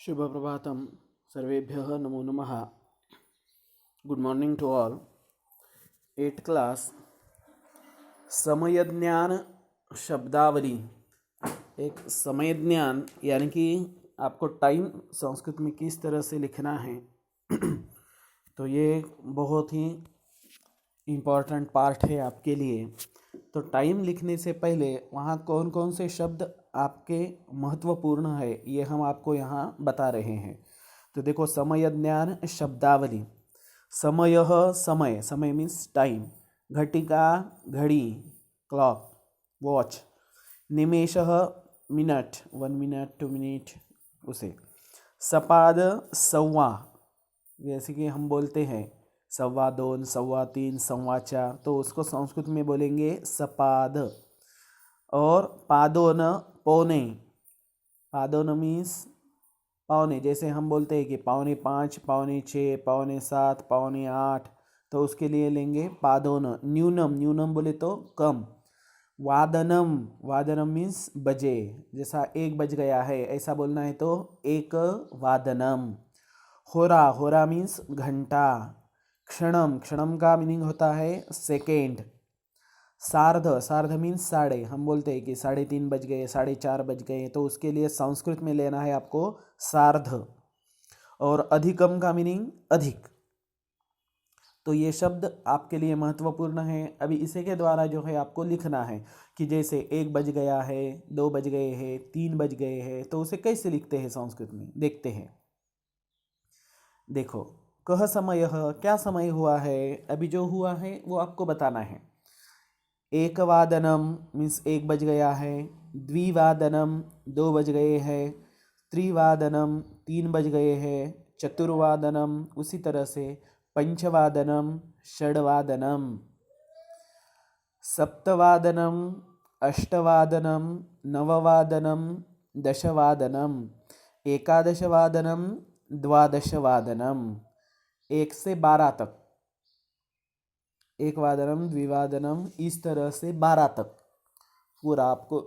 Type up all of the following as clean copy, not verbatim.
शुभप्रभातं सर्वेभ्यः नमो नमः। Good morning to all. 8th class समयज्ञान शब्दावली। एक समयज्ञान यानी कि आपको टाइम संस्कृत में किस तरह से लिखना है तो ये एक बहुत ही इम्पॉर्टेंट पार्ट है आपके लिए। तो टाइम लिखने से पहले वहाँ कौन कौन से शब्द आपके महत्वपूर्ण है ये हम आपको यहाँ बता रहे हैं। तो देखो, समय ज्ञान शब्दावली। समय, समय, समय मीन्स टाइम। घटिका, घड़ी, क्लॉक, वॉच। निमेश, मिनट, 1 मिनट, 2 मिनट, उसे। सपाद, सव्वा, जैसे कि हम बोलते हैं 2.25, 3.25, 4.25, तो उसको संस्कृत में बोलेंगे सपाद। और पादोन, पौने। पादोन मीन्स पौने, जैसे हम बोलते हैं कि 4:45, 6:45, 7:45, 7:45, तो उसके लिए लेंगे पादोन। न्यूनम, न्यूनम बोले तो कम। वादनम, वादनम मीन्स बजे, जैसा 1 बज गया है ऐसा बोलना है तो 1 वादनम। होरा, होरा मीन्स घंटा। क्षणम, क्षणम का मीनिंग होता है सेकेंड। सार्ध, सार्ध मीन्स साढ़े, हम बोलते हैं कि 3:30 बज गए, 4:30 बज गए, तो उसके लिए संस्कृत में लेना है आपको सार्ध। और अधिकम का मीनिंग अधिक। तो ये शब्द आपके लिए महत्वपूर्ण है। अभी इसी के द्वारा जो है आपको लिखना है कि जैसे 1 बज गया है, 2 बज गए हैं, 3 बज गए हैं, तो उसे कैसे लिखते हैं संस्कृत में, देखते हैं। देखो, कह समय, क्या समय हुआ है, अभी जो हुआ है वो आपको बताना है। एकवादनम मीन्स 1 बज गया है। द्विवादनम 2 बज गए हैं। त्रिवादनम 3 बज गए हैं। चतुर्वादनम उसी तरह से। पंचवादनम, षड्वादनम। सप्तवादनम, अष्टवादनम, नववादनम, दशवादनम, एकादशवादनम, द्वादशवादनम। 1 से 12 तक। 1 वादनम, द्विवादनम, इस तरह से 12 तक पूरा आपको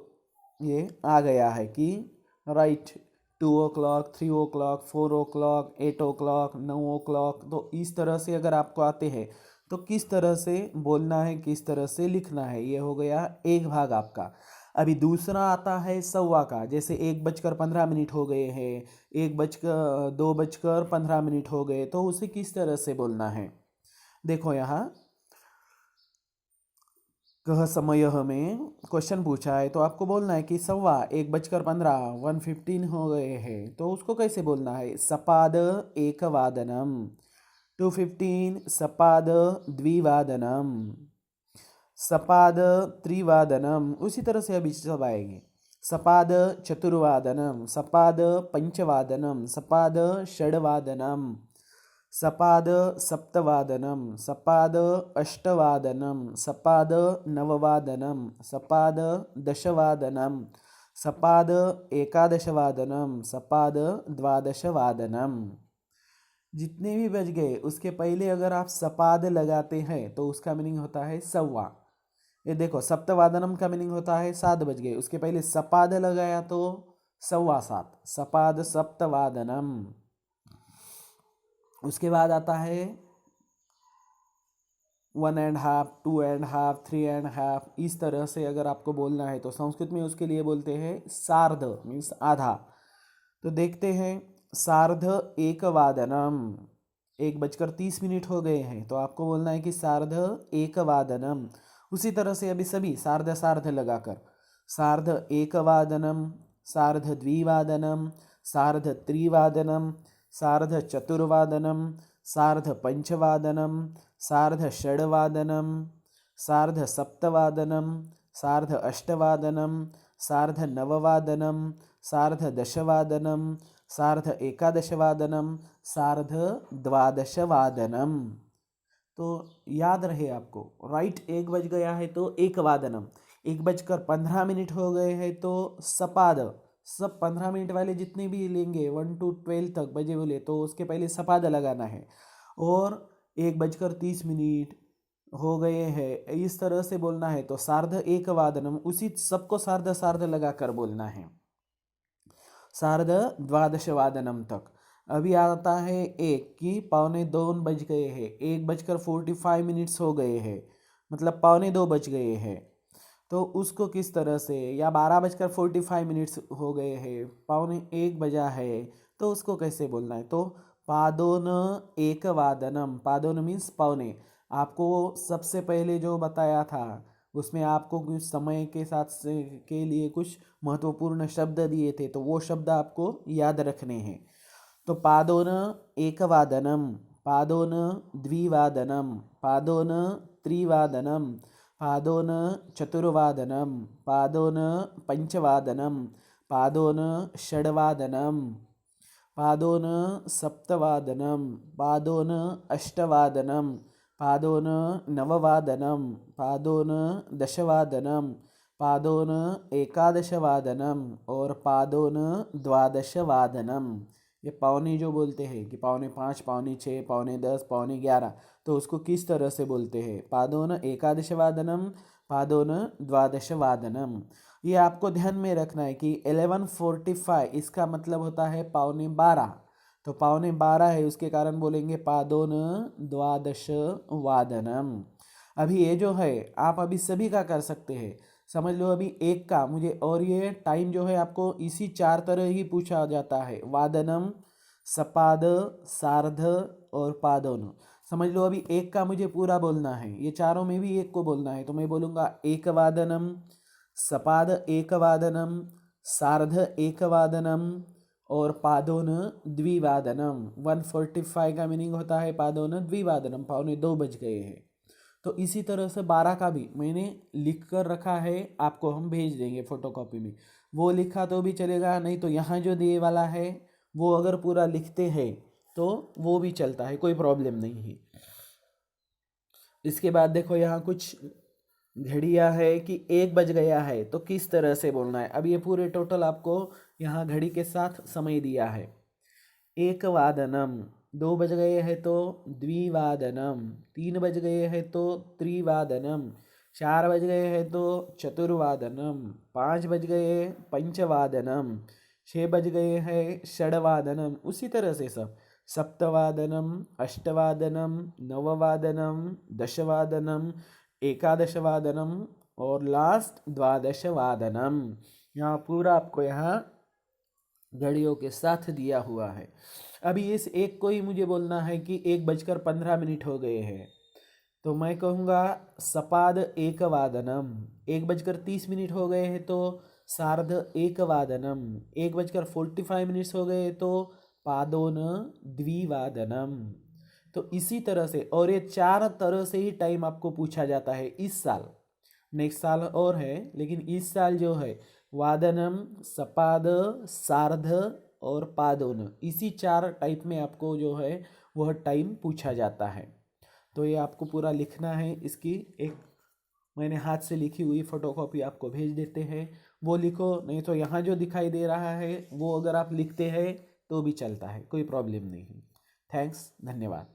ये आ गया है कि right 2 o'clock, 3 o'clock, 4 o'clock, 8 o'clock, 9 o'clock। तो इस तरह से अगर आपको आते हैं तो किस तरह से बोलना है, किस तरह से लिखना है, ये हो गया एक भाग आपका। अभी दूसरा आता है सव्वा का। जैसे 1:15 हो गए हैं, 2:15 हो गए, तो उसे किस तरह से बोलना है। देखो यहाँ कह समय में क्वेश्चन पूछा है तो आपको बोलना है कि सव्वा 1:15, 1:15 हो गए हैं, तो उसको कैसे बोलना है। सपाद एकवादनम, 2:15 सपाद द्विवादनम, सपाद त्रिवादनम। उसी तरह से अभी सब आएंगे। सपाद चतुर्वादनम, सपाद पंचवादनम, सपाद षड्वादनम, सपाद सप्तवादनम, सपाद अष्टवादनम, सपाद नववादनम, सपाद दशवादनम, सपाद एकादशवादनम, सपाद द्वादशवादनम। जितने भी बज गए उसके पहले अगर आप सपाद लगाते हैं तो उसका मीनिंग होता है सव्वा। ये देखो, सप्तवादनम का मीनिंग होता है 7 बज गए, उसके पहले सपाद लगाया तो 7:15, सपाद सप्तवादनम। उसके बाद आता है 1.5, 2.5, 3.5। इस तरह से अगर आपको बोलना है तो संस्कृत में उसके लिए बोलते हैं सार्ध मीन्स आधा। तो देखते हैं, सार्ध एकवादनम, 1:30 हो गए हैं, तो आपको बोलना है कि सार्ध एकवादनम। उसी तरह से अभी सभी सार्ध सार्ध लगाकर सार्ध एकवादनम, सार्ध द्विवादनम, सार्ध त्रिवादनम, सार्ध चतुर्वादनम, सार्ध पंचवादनम, सार्ध षड्वादनम, सार्ध सप्तवादनम, सार्ध अष्टवादनम, सार्ध नववादनम, सार्ध दशवादनम, सार्ध एकादशवादनम, सार्ध द्वादशवादनम। तो याद रहे आपको, राइट 1 बज गया है तो एक वादनम, 1:15 हो गए हैं तो सपाद। सब 15 मिनट वाले जितने भी लेंगे 1 to 12 तक बजे बोले तो उसके पहले सपाद लगाना है। और 1:30 हो गए हैं इस तरह से बोलना है तो सार्ध एक वादनम, उसी सबको सार्ध सार्ध लगा कर बोलना है। सार्ध द्वादशवादनम तक। अभी आता है एक कि 1:45 बज गए हैं, 1:45 हो गए हैं, मतलब 1:45 बज गए हैं। तो उसको किस तरह से, या 12:45 हो गए हैं, 1:45 बजा है, तो उसको कैसे बोलना है? तो पादोन एक वादनम, पादोन मीन्स पौने। आपको सबसे पहले जो बताया था उसमें आपको कुछ समय के साथ से के लिए कुछ महत्वपूर्ण शब्द दिए थे, तो वो शब्द आपको याद रखने हैं। तो पादोन एकवादनम, पादोन द्विवादनम, पादोन त्रिवादनम, पादोन चतुर्वादनम, पादोन पंचवादनम, पादोन षड्वादनम, पादोन सप्तवादनम, पादोन अष्टवादनम, पादोन नववादनम, पादोन दशवादनम, पादोन एकादशवादनम और पादोन द्वादशवादनम। ये पौने जो बोलते हैं कि 4:45, 6:45, 10:15, 11:15, तो उसको किस तरह से बोलते हैं? पादोन एकादशवादनम, पादोन द्वादशवादनम। ये आपको ध्यान में रखना है कि 11:45 इसका मतलब होता है 12:15, तो 12:15 है, उसके कारण बोलेंगे पादोन द्वादश वादनम। अभी ये जो है आप अभी सभी का कर सकते हैं, समझ लो अभी एक का मुझे, और ये टाइम जो है आपको इसी 4 तरह ही पूछा जाता है, वादनम, सपाद, सार्ध और पादोन। समझ लो अभी एक का मुझे पूरा बोलना है, ये चारों में भी एक को बोलना है, तो मैं बोलूँगा एक वादनम, सपाद एक वादनम, सार्ध एक वादनम और पादोन द्विवादनम। 1:45 का मीनिंग होता है पादोन द्विवादनम, 1:45 बज गए हैं। तो इसी तरह से 12 का भी मैंने लिख कर रखा है, आपको हम भेज देंगे फोटोकॉपी में, वो लिखा तो भी चलेगा, नहीं तो यहाँ जो दिए वाला है वो अगर पूरा लिखते हैं तो वो भी चलता है, कोई प्रॉब्लम नहीं है। इसके बाद देखो यहाँ कुछ घड़ियाँ है कि 1 बज गया है, तो किस तरह से बोलना है? अब ये पूरे टोटल आपको यहाँ घड़ी के साथ समय दिया है। एक वादनम, 2 बज गए हैं तो द्विवादनम, 3 बज गए हैं तो त्रिवादनम, 4 बज गए हैं तो चतुर्वादनम, 5 बज गए पंचवादनम, 6 बज गए हैं षड्वादनम। उसी तरह से सब, सप्तवादनम, अष्टवादनम, नववादनम, दशवादनम, एकादशवादनम और लास्ट द्वादशवादनम। यहाँ पूरा आपको यहाँ घड़ियों के साथ दिया हुआ है। अभी इस एक को ही मुझे बोलना है कि 1:15 हो गए हैं, तो मैं कहूँगा सपाद एक वादनम। 1:30 हो गए हैं तो सार्ध एक वादनम। 1:45 हो गए तो पादोन द्विवादनम। तो इसी तरह से, और ये 4 तरह से ही टाइम आपको पूछा जाता है इस साल। नेक्स्ट साल और है, लेकिन इस साल जो है वादनम, सपाद, सार्ध और पादोन, इसी 4 टाइप में आपको जो है वह टाइम पूछा जाता है। तो ये आपको पूरा लिखना है, इसकी एक मैंने हाथ से लिखी हुई फोटोकॉपी आपको भेज देते हैं, वो लिखो, नहीं तो यहाँ जो दिखाई दे रहा है वो अगर आप लिखते हैं तो भी चलता है, कोई प्रॉब्लम नहीं। थैंक्स, धन्यवाद।